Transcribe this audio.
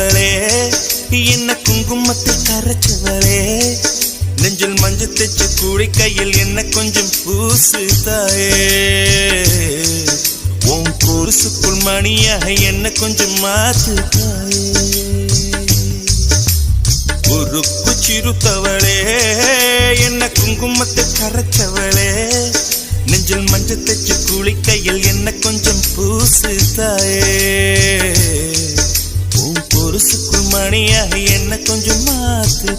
தவளே என்ன குங்குமத்தில் கரைச்சவளே நெஞ்சில் மஞ்சள் தைச்ச கூடை கையில் என்ன கொஞ்சம் பூசு தாயே உன் கொலுசுக்குள் மணியாக என்ன கொஞ்சம் மாத்து தாயே ஒரு குச்சிரு தவளே என்ன குங்குமத்தை கரைச்சவளே நெஞ்சில் மஞ்சள் தைச்ச கூலி கையில் என்ன கொஞ்சம் பூசு தாயே உன் பொருசுக்குள் மணியாக என்ன கொஞ்சம் மாத்து